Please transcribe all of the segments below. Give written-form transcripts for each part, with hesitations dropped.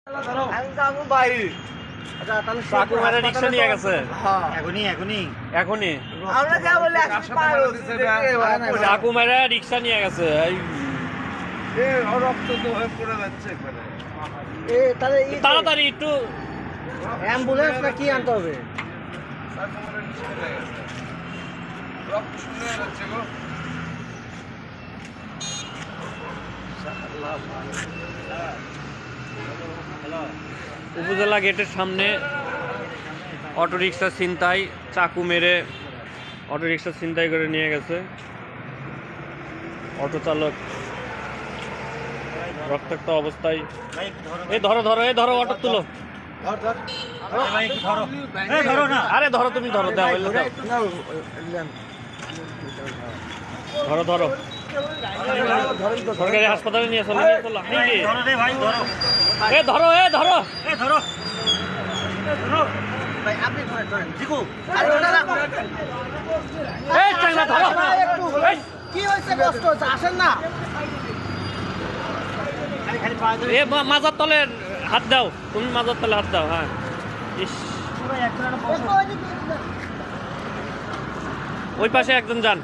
আমি যাবো বাইরে। আচ্ছা তাহলে চাকু মেরে রিক্সা নিয়ে গেছে হ্যাঁ এখনই আমরা যা বলে একশো পার হচ্ছে চাকু মেরে রিক্সা নিয়ে গেছে রক্ত তো হয়ে পড়ে যাচ্ছে এ তাহলে তাড়াতাড়ি একটু অ্যাম্বুলেন্স না কি আনতে হবে? রক্ত শুনে যাচ্ছে গো। উপজেলা গেটের সামনে অটোরিকশা ছিনতাই, চাকু মেরে অটোরিকশা ছিনতাই করে নিয়ে গেছে অটো চালক রক্তাক্ত অবস্থায়। ধরো অটো তুলো। আরে ধরো, তুমি ধরো, দাও ধরো সরকারি হাসপাতালে নিয়ে চলো। ধরো কি হয়েছে? কষ্ট হচ্ছে, আসেন না। মাজার তলে হাত দাও, তুমি মাজার তলে হাত দাও। হ্যাঁ, ওই পাশে একজন যান।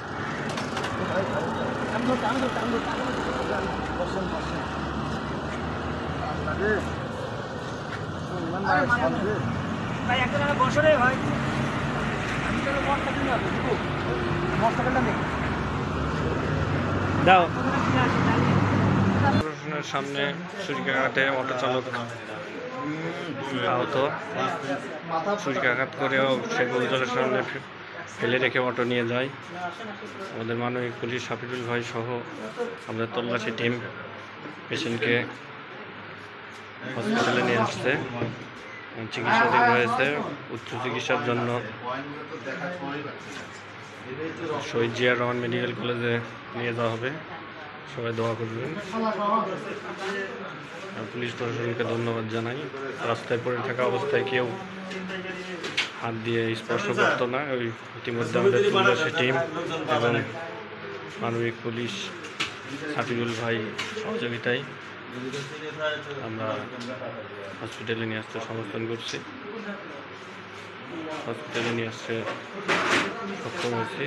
দাও। সামনে ছুরিকাঘাতে অটো চালক আহত। ছুরিকাঘাত করেও সে গুরুতরের সামনে ফেলে রেখে অটো নিয়ে যায়। আমাদের মানবিক পুলিশ হাফিজুল ভাই সহ আমাদের তল্লাশি টিম পেশেন্টকে হসপিটালে নিয়ে আসছে, চিকিৎসাধীন রয়েছে। উচ্চ চিকিৎসার জন্য শহীদ জিয়া রহমান মেডিকেল কলেজে নিয়ে যাওয়া হবে। সবাই দোয়া করবেন। পুলিশ প্রশাসনকে ধন্যবাদ জানাই। রাস্তায় পড়ে থাকা অবস্থায় কেউ হাত দিয়ে স্পর্শ করতো না। ওই ইতিমধ্যে আমাদের তল্লাশি টিম এবং মানবিক পুলিশ হাফিজুল ভাই সহযোগিতায় আমরা হসপিটালে নিয়ে আসতে সমর্থন করছি। হসপিটালে নিয়ে আসতে সক্ষম হয়েছি।